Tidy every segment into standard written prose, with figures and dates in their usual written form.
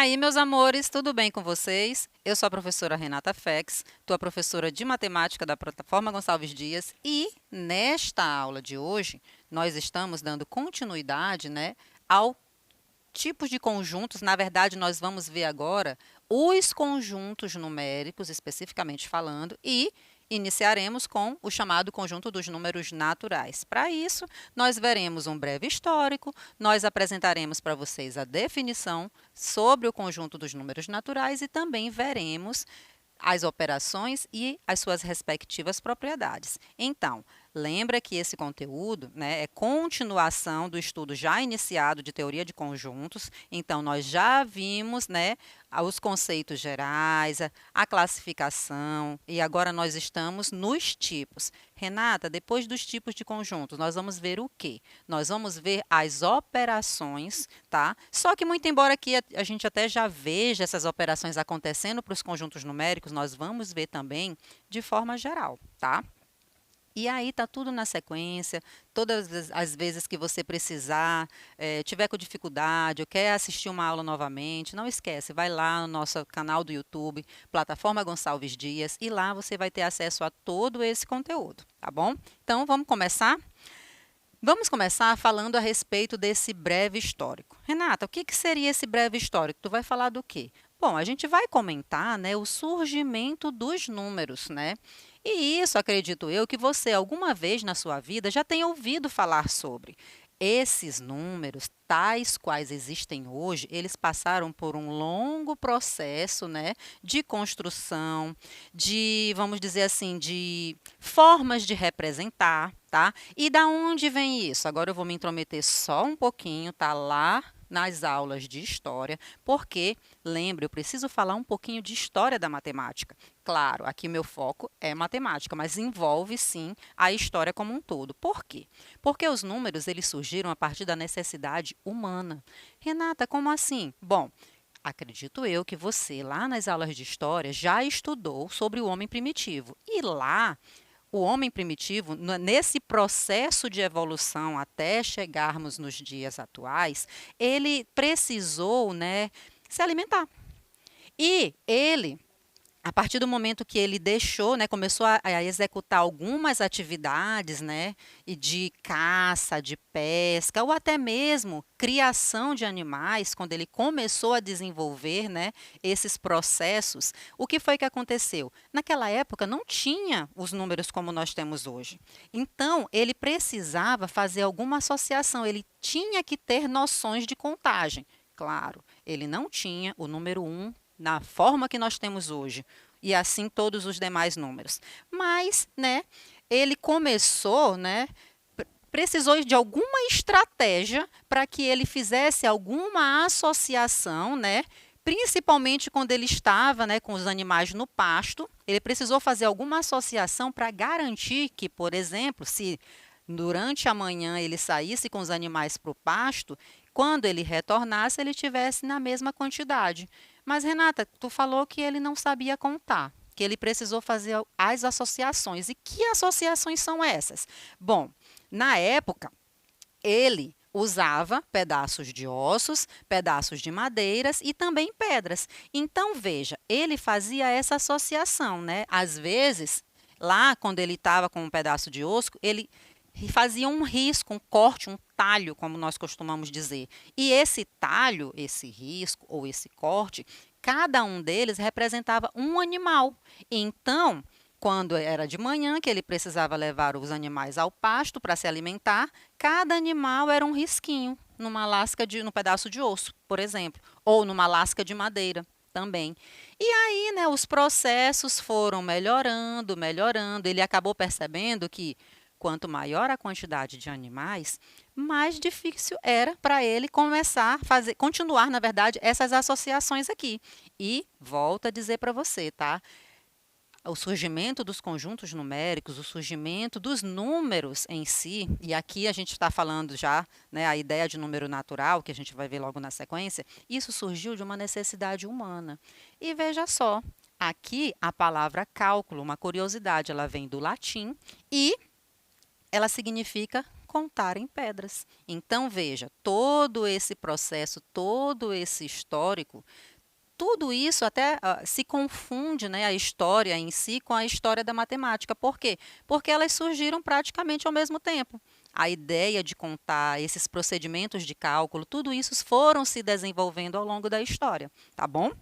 aí, meus amores, tudo bem com vocês? Eu sou a professora Renata Fex, tua professora de matemática da plataforma Gonçalves Dias, e nesta aula de hoje nós estamos dando continuidade, ao tipos de conjuntos. Na verdade, nós vamos ver agora os conjuntos numéricos, especificamente falando, e iniciaremos com o chamado conjunto dos números naturais. Para isso, nós veremos um breve histórico, nós apresentaremos para vocês a definição sobre o conjunto dos números naturais e também veremos as operações e as suas respectivas propriedades. Então, lembra que esse conteúdo, é continuação do estudo já iniciado de teoria de conjuntos. Então, nós já vimos, os conceitos gerais, a classificação, e agora nós estamos nos tipos. Renata, depois dos tipos de conjuntos, nós vamos ver o quê? Nós vamos ver as operações, tá? Só que, muito embora aqui a gente até já veja essas operações acontecendo para os conjuntos numéricos, nós vamos ver também de forma geral, tá? E aí tá tudo na sequência. Todas as vezes que você precisar, tiver com dificuldade ou quer assistir uma aula novamente, não esquece, vai lá no nosso canal do YouTube, Plataforma Gonçalves Dias, e lá você vai ter acesso a todo esse conteúdo, tá bom? Então, vamos começar? Vamos começar falando a respeito desse breve histórico. Renata, o que seria esse breve histórico? Tu vai falar do quê? Bom, a gente vai comentar, o surgimento dos números, E isso, acredito eu, que você alguma vez na sua vida já tenha ouvido falar sobre. Esses números, tais quais existem hoje, eles passaram por um longo processo, de construção, de, vamos dizer assim, de formas de representar, tá? E da onde vem isso? Agora eu vou me intrometer só um pouquinho, tá lá nas aulas de história, porque, lembre, eu preciso falar um pouquinho de história da matemática. Claro, aqui meu foco é matemática, mas envolve sim a história como um todo. Por quê? Porque os números eles surgiram a partir da necessidade humana. Renata, como assim? Bom, acredito eu que você, lá nas aulas de história, já estudou sobre o homem primitivo. E lá, o homem primitivo, nesse processo de evolução até chegarmos nos dias atuais, ele precisou, se alimentar. E ele, a partir do momento que ele deixou, começou a executar algumas atividades, e de caça, de pesca, ou até mesmo criação de animais, quando ele começou a desenvolver, esses processos, o que foi que aconteceu? Naquela época não tinha os números como nós temos hoje. Então, ele precisava fazer alguma associação, ele tinha que ter noções de contagem. Claro, ele não tinha o número 1 na forma que nós temos hoje, e assim todos os demais números. Mas, ele começou, precisou de alguma estratégia para que ele fizesse alguma associação, principalmente quando ele estava, com os animais no pasto, ele precisou fazer alguma associação para garantir que, por exemplo, se durante a manhã ele saísse com os animais para o pasto, quando ele retornasse, ele tivesse na mesma quantidade. Mas, Renata, tu falou que ele não sabia contar, que ele precisou fazer as associações. E que associações são essas? Bom, na época, ele usava pedaços de ossos, pedaços de madeiras e também pedras. Então, veja, ele fazia essa associação, Às vezes, lá quando ele estava com um pedaço de osso, ele fazia um risco, um corte, um talho, como nós costumamos dizer. E esse talho, esse risco ou esse corte, cada um deles representava um animal. Então, quando era de manhã, que ele precisava levar os animais ao pasto para se alimentar, cada animal era um risquinho numa lasca num pedaço de osso, por exemplo, ou numa lasca de madeira também. E aí, os processos foram melhorando, melhorando. Ele acabou percebendo que quanto maior a quantidade de animais, mais difícil era para ele começar a fazer, continuar, na verdade, essas associações aqui. E volto a dizer para você, tá? O surgimento dos conjuntos numéricos, o surgimento dos números em si, e aqui a gente está falando já, a ideia de número natural, que a gente vai ver logo na sequência, isso surgiu de uma necessidade humana. E veja só, aqui a palavra cálculo, uma curiosidade, ela vem do latim e ela significa contar em pedras. Então, veja, todo esse processo, todo esse histórico tudo isso até se confunde, né, a história em si com a história da matemática. Por quê? Porque elas surgiram praticamente ao mesmo tempo. A ideia de contar, esses procedimentos de cálculo, tudo isso foram se desenvolvendo ao longo da história, tá bom?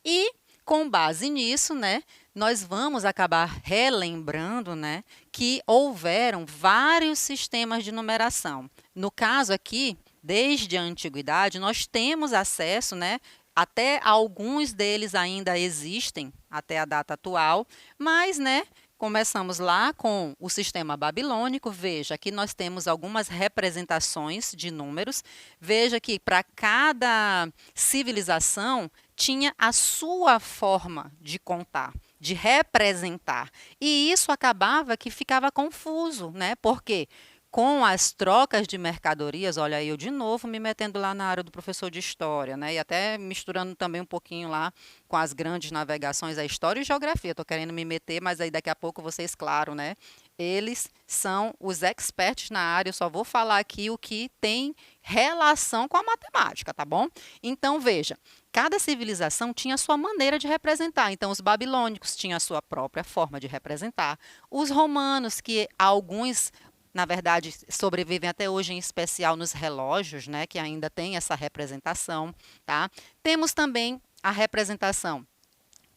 E com base nisso, né, nós vamos acabar relembrando, né, que houveram vários sistemas de numeração. No caso aqui, desde a antiguidade, nós temos acesso, né, até alguns deles ainda existem até a data atual, mas, né, começamos lá com o sistema babilônico. Veja, aqui nós temos algumas representações de números. Veja que para cada civilização tinha a sua forma de contar, de representar. E isso acabava que ficava confuso, né? Porque com as trocas de mercadorias, olha aí eu de novo me metendo lá na área do professor de história, né? E até misturando também um pouquinho lá com as grandes navegações, a história e geografia. Estou querendo me meter, mas aí daqui a pouco vocês, claro, né? Eles são os experts na área, eu só vou falar aqui o que tem relação com a matemática, tá bom? Então, veja, cada civilização tinha a sua maneira de representar. Então, os babilônicos tinham a sua própria forma de representar. Os romanos, que alguns na verdade, sobrevivem até hoje, em especial nos relógios, né, que ainda tem essa representação, tá? Temos também a representação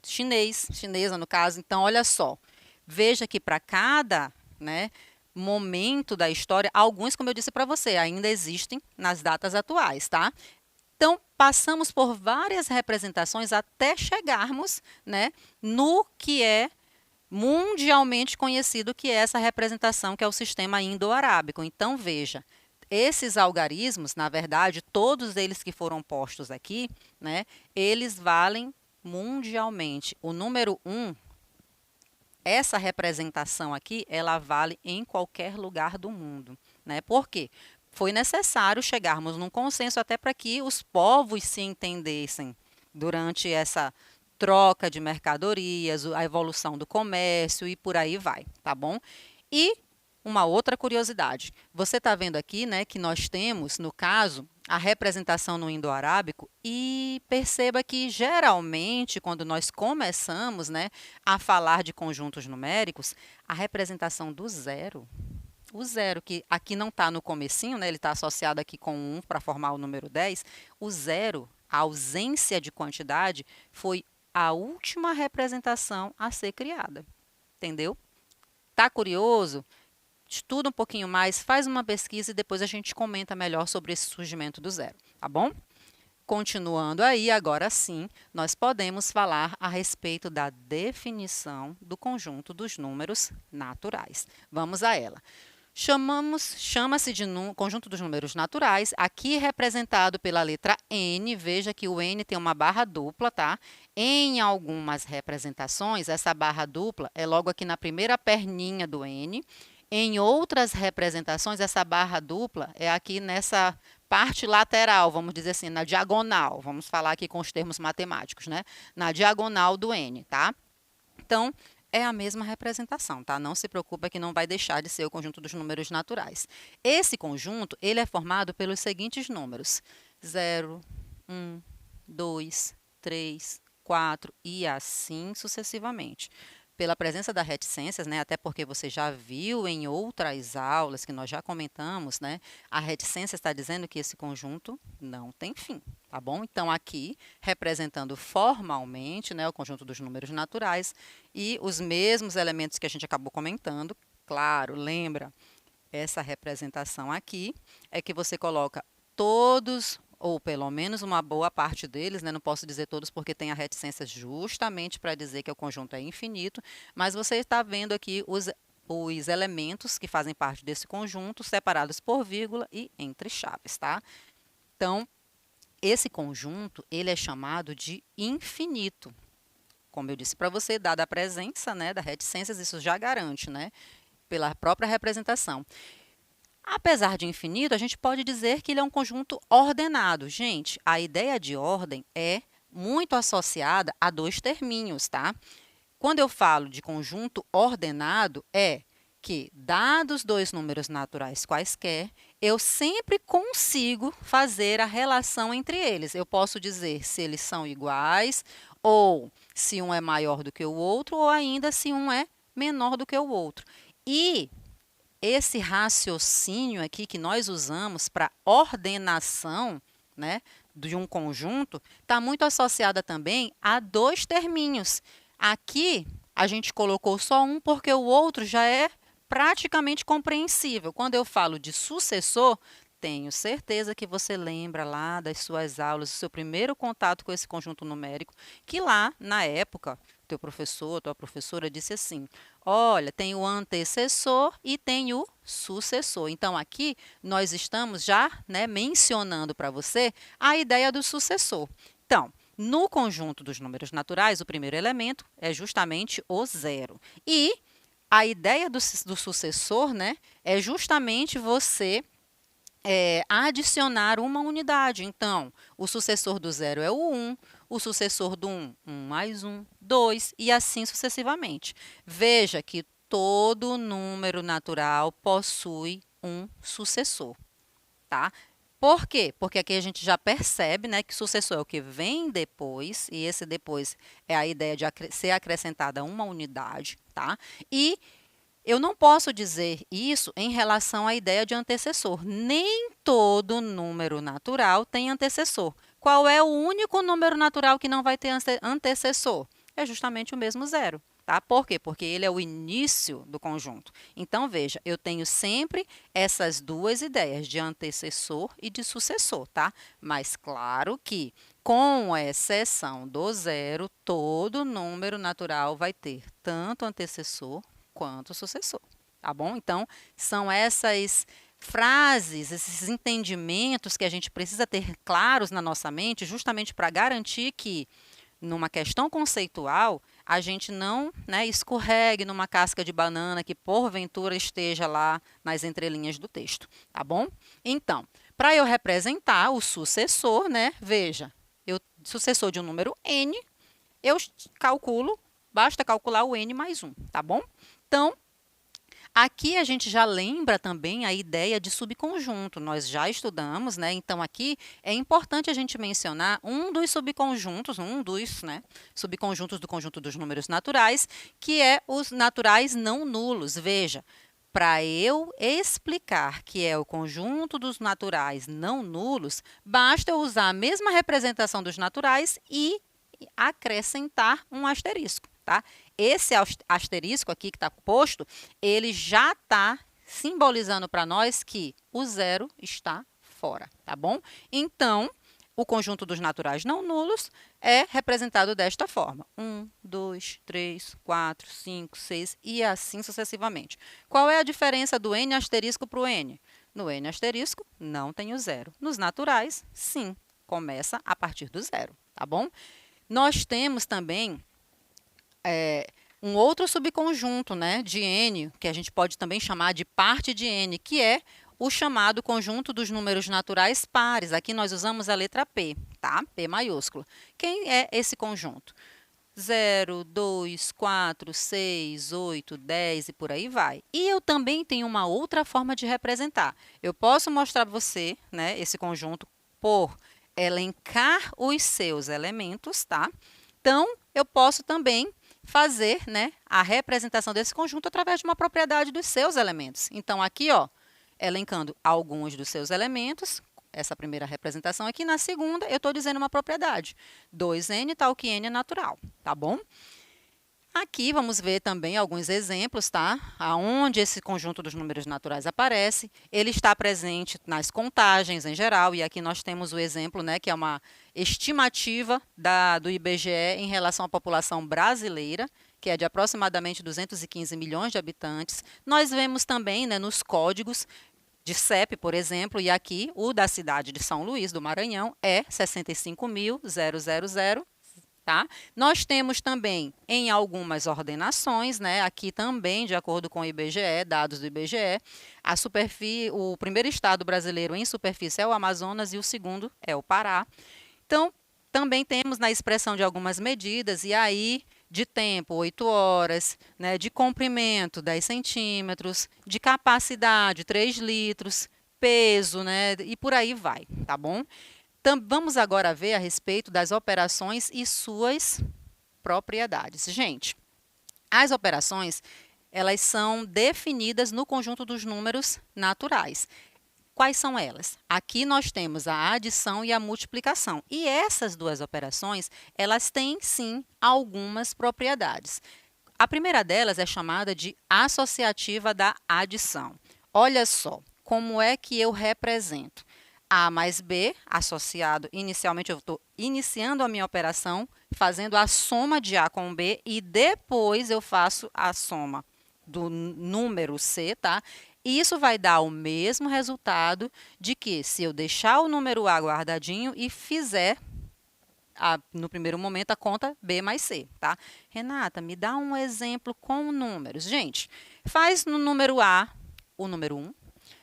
chinesa no caso. Então, olha só, veja que para cada, né, momento da história, alguns, como eu disse para você, ainda existem nas datas atuais, tá? Então, passamos por várias representações até chegarmos, né, no que é mundialmente conhecido, que é essa representação, que é o sistema indo-arábico. Então, veja, esses algarismos, na verdade, todos eles que foram postos aqui, né, eles valem mundialmente. O número 1, essa representação aqui, ela vale em qualquer lugar do mundo, né? Por quê? Foi necessário chegarmos num consenso até para que os povos se entendessem durante essa troca de mercadorias, a evolução do comércio e por aí vai, tá bom? E uma outra curiosidade, você está vendo aqui, né, que nós temos, no caso, a representação no indo-arábico, e perceba que geralmente quando nós começamos, né, a falar de conjuntos numéricos, a representação do zero, o zero, que aqui não está no comecinho, né, ele está associado aqui com 1 para formar o número 10, o zero, a ausência de quantidade, foi a última representação a ser criada, entendeu? Tá curioso? Estuda um pouquinho mais, faz uma pesquisa e depois a gente comenta melhor sobre esse surgimento do zero, tá bom? Continuando aí, agora sim, nós podemos falar a respeito da definição do conjunto dos números naturais. Vamos a ela. Chama-se de conjunto dos números naturais, aqui representado pela letra N. Veja que o N tem uma barra dupla, tá? Em algumas representações, essa barra dupla é logo aqui na primeira perninha do N. Em outras representações, essa barra dupla é aqui nessa parte lateral, vamos dizer assim, na diagonal. Vamos falar aqui com os termos matemáticos, né? Na diagonal do N, tá? Então, é a mesma representação, tá? Não se preocupa que não vai deixar de ser o conjunto dos números naturais. Esse conjunto, ele é formado pelos seguintes números: 0, 1, 2, 3, 4 e assim sucessivamente. Pela presença das reticências, né, até porque você já viu em outras aulas que nós já comentamos, né, a reticência está dizendo que esse conjunto não tem fim, tá bom? Então, aqui, representando formalmente, né, o conjunto dos números naturais e os mesmos elementos que a gente acabou comentando, claro, lembra, essa representação aqui é que você coloca todos, ou pelo menos uma boa parte deles, né? Não posso dizer todos porque tem a reticência justamente para dizer que o conjunto é infinito, mas você está vendo aqui os elementos que fazem parte desse conjunto separados por vírgula e entre chaves, tá? Então, esse conjunto, ele é chamado de infinito. Como eu disse para você, dada a presença, né, das reticências, isso já garante, né, pela própria representação. Apesar de infinito, a gente pode dizer que ele é um conjunto ordenado. Gente, a ideia de ordem é muito associada a dois terminhos, tá? Quando eu falo de conjunto ordenado, é que, dados dois números naturais quaisquer, eu sempre consigo fazer a relação entre eles. Eu posso dizer se eles são iguais, ou se um é maior do que o outro, ou ainda se um é menor do que o outro. E esse raciocínio aqui que nós usamos para ordenação, né, de um conjunto, está muito associada também a dois terminhos. Aqui a gente colocou só um porque o outro já é praticamente compreensível. Quando eu falo de sucessor, tenho certeza que você lembra lá das suas aulas, do seu primeiro contato com esse conjunto numérico, que lá, na época, teu professor, tua professora disse assim: olha, tem o antecessor e tem o sucessor. Então, aqui nós estamos já, né, mencionando para você a ideia do sucessor. Então, no conjunto dos números naturais, o primeiro elemento é justamente o zero. E a ideia do sucessor, né, é justamente você adicionar uma unidade. Então, o sucessor do zero é o 1, o sucessor do 1 mais 1, 2, e assim sucessivamente. Veja que todo número natural possui um sucessor, tá? Por quê? Porque aqui a gente já percebe, né, que sucessor é o que vem depois, e esse depois é a ideia de ser acrescentada uma unidade, tá? E eu não posso dizer isso em relação à ideia de antecessor. Nem todo número natural tem antecessor. Qual é o único número natural que não vai ter antecessor? É justamente o mesmo zero. Tá? Por quê? Porque ele é o início do conjunto. Então, veja, eu tenho sempre essas duas ideias, de antecessor e de sucessor, tá? Mas, claro que, com exceção do zero, todo número natural vai ter tanto antecessor quanto sucessor, tá bom? Então, são essas frases, esses entendimentos que a gente precisa ter claros na nossa mente, justamente para garantir que, numa questão conceitual, a gente não, né, escorregue numa casca de banana que porventura esteja lá nas entrelinhas do texto, tá bom? Então, para eu representar o sucessor, né, veja, sucessor de um número n, eu calculo, basta calcular o n mais 1, tá bom? Então, aqui a gente já lembra também a ideia de subconjunto, nós já estudamos, né? Então, aqui é importante a gente mencionar um dos subconjuntos, né, subconjuntos do conjunto dos números naturais, que é os naturais não nulos. Veja, para eu explicar que é o conjunto dos naturais não nulos, basta eu usar a mesma representação dos naturais e acrescentar um asterisco, tá? Esse asterisco aqui que está posto, ele já está simbolizando para nós que o zero está fora, tá bom? Então, o conjunto dos naturais não nulos é representado desta forma. 1, 2, 3, 4, 5, 6 e assim sucessivamente. Qual é a diferença do n asterisco para o n? No n asterisco, não tem o zero. Nos naturais, sim, começa a partir do zero, tá bom? Nós temos também um outro subconjunto, né, de n, que a gente pode também chamar de parte de n, que é o chamado conjunto dos números naturais pares. Aqui nós usamos a letra P, tá? P maiúsculo. Quem é esse conjunto? 0, 2, 4, 6, 8, 10 e por aí vai. E eu também tenho uma outra forma de representar. Eu posso mostrar para você, né, esse conjunto por elencar os seus elementos, tá? Então, eu posso também fazer, né, a representação desse conjunto através de uma propriedade dos seus elementos. Então, aqui, ó, elencando alguns dos seus elementos, essa primeira representação aqui, na segunda, eu estou dizendo uma propriedade. 2n tal que n é natural, tá bom? Aqui vamos ver também alguns exemplos, tá? Aonde esse conjunto dos números naturais aparece. Ele está presente nas contagens em geral, e aqui nós temos o exemplo, né, que é uma estimativa do IBGE em relação à população brasileira, que é de aproximadamente 215 milhões de habitantes. Nós vemos também, né, nos códigos de CEP, por exemplo, e aqui o da cidade de São Luís do Maranhão é 65.000. Tá? Nós temos também em algumas ordenações, né, aqui também, de acordo com o IBGE, dados do IBGE, o primeiro estado brasileiro em superfície é o Amazonas e o segundo é o Pará. Então, também temos na expressão de algumas medidas, e aí de tempo, 8 horas, né, de comprimento, 10 centímetros, de capacidade, 3 litros, peso, né? E por aí vai, tá bom? Então, vamos agora ver a respeito das operações e suas propriedades. Gente, as operações, elas são definidas no conjunto dos números naturais. Quais são elas? Aqui nós temos a adição e a multiplicação. E essas duas operações, elas têm sim algumas propriedades. A primeira delas é chamada de associativa da adição. Olha só, como é que eu represento? A mais B associado, inicialmente eu estou iniciando a minha operação, fazendo a soma de A com B e depois eu faço a soma do número C, tá? E isso vai dar o mesmo resultado de que se eu deixar o número A guardadinho e fizer no primeiro momento a conta B mais C, tá? Renata, me dá um exemplo com números. Gente, faz no número A o número 1,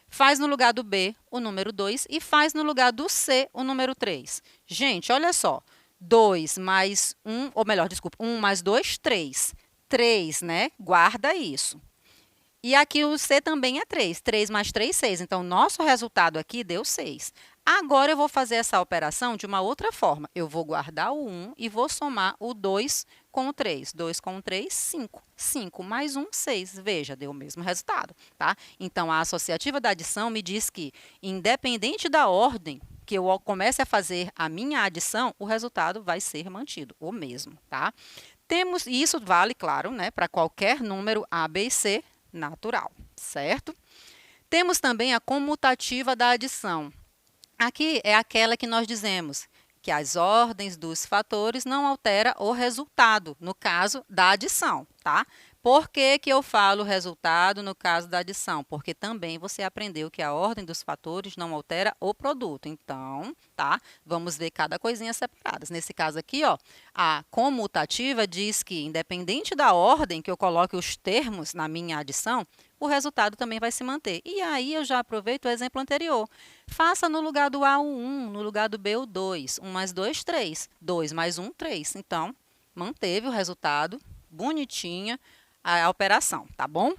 faz no lugar do B o número 2 e faz no lugar do C o número 3. Gente, olha só. 2 mais 1, ou melhor, desculpa, 1 mais 2, 3. 3, né? Guarda isso. E aqui o C também é 3. 3 mais 3, 6. Então, nosso resultado aqui deu 6. Agora, eu vou fazer essa operação de uma outra forma. Eu vou guardar o 1 e vou somar o 2 com o 3. 2 com o 3, 5. 5 mais 1, 6. Veja, deu o mesmo resultado, tá? Então, a associativa da adição me diz que, independente da ordem que eu comece a fazer a minha adição, o resultado vai ser mantido, o mesmo, tá? E isso vale, claro, né, para qualquer número A, B e C natural, certo? Temos também a comutativa da adição. Aqui é aquela que nós dizemos que as ordens dos fatores não alteram o resultado, no caso da adição, tá? Por que que eu falo resultado no caso da adição? Porque também você aprendeu que a ordem dos fatores não altera o produto. Então, tá? Vamos ver cada coisinha separadas. Nesse caso aqui, ó, a comutativa diz que, independente da ordem que eu coloque os termos na minha adição, o resultado também vai se manter. E aí eu já aproveito o exemplo anterior. Faça no lugar do A o 1, no lugar do B o 2. 1 mais 2, 3. 2 mais 1, 3. Então, manteve o resultado, bonitinha a operação, tá bom?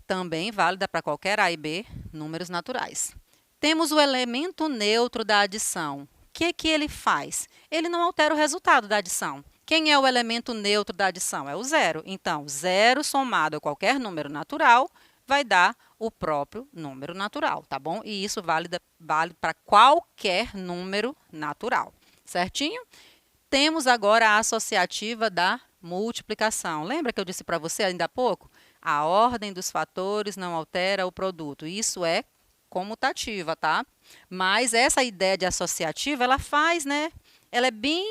Também válida para qualquer A e B, números naturais. Temos o elemento neutro da adição. O que ele faz? Ele não altera o resultado da adição. Quem é o elemento neutro da adição? É o zero. Então, zero somado a qualquer número natural vai dar o próprio número natural, tá bom? E isso vale para qualquer número natural, certinho? Temos agora a associativa da multiplicação. Lembra que eu disse para você ainda há pouco? A ordem dos fatores não altera o produto. Isso é comutativa, tá? Mas essa ideia de associativa, ela faz, né? Ela é bem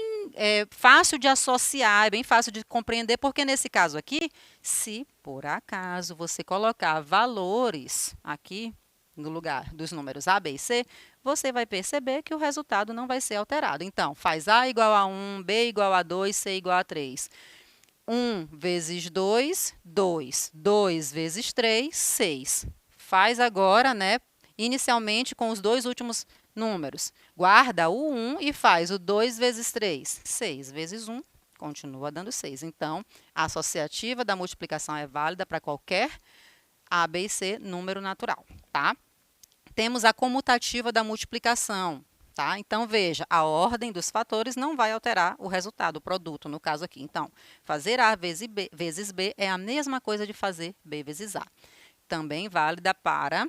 fácil de associar, é bem fácil de compreender, porque nesse caso aqui, se por acaso você colocar valores aqui no lugar dos números A, B e C, você vai perceber que o resultado não vai ser alterado. Então, faz A igual a 1, B igual a 2, C igual a 3. 1 vezes 2, 2. 2 vezes 3, 6. Faz agora, né, inicialmente com os dois últimos números. Guarda o 1 e faz o 2 vezes 3. 6 vezes 1, continua dando 6. Então, a associativa da multiplicação é válida para qualquer A, B e C número natural, tá? Temos a comutativa da multiplicação, tá? Então, veja, a ordem dos fatores não vai alterar o resultado, o produto, no caso aqui. Então, fazer A vezes B é a mesma coisa de fazer B vezes A. Também válida para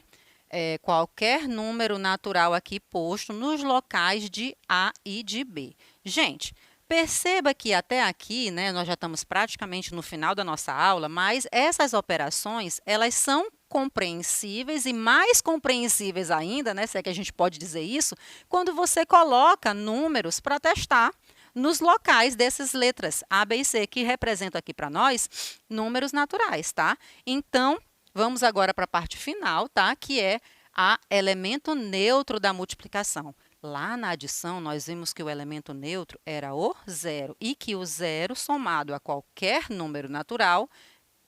qualquer número natural aqui posto nos locais de A e de B. Gente, perceba que até aqui, né, nós já estamos praticamente no final da nossa aula, mas essas operações, elas são compreensíveis e mais compreensíveis ainda, né, se é que a gente pode dizer isso, quando você coloca números para testar nos locais dessas letras A, B e C, que representam aqui para nós números naturais, tá? Então, vamos agora para a parte final, tá? Que é a elemento neutro da multiplicação. Lá na adição, nós vimos que o elemento neutro era o zero e que o zero somado a qualquer número natural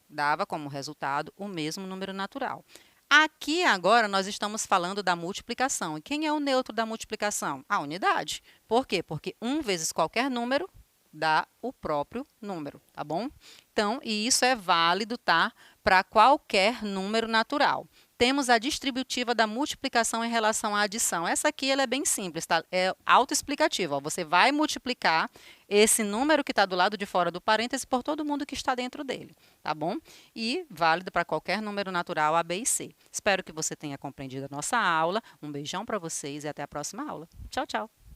dava como resultado o mesmo número natural. Aqui agora nós estamos falando da multiplicação. E quem é o neutro da multiplicação? A unidade. Por quê? Porque 1 vezes qualquer número dá o próprio número, tá bom? Então, e isso é válido, tá? Para qualquer número natural. Temos a distributiva da multiplicação em relação à adição. Essa aqui ela é bem simples, tá? É autoexplicativa. Ó. Você vai multiplicar esse número que está do lado de fora do parêntese por todo mundo que está dentro dele, tá bom? E válido para qualquer número natural A, B e C. Espero que você tenha compreendido a nossa aula. Um beijão para vocês e até a próxima aula. Tchau, tchau!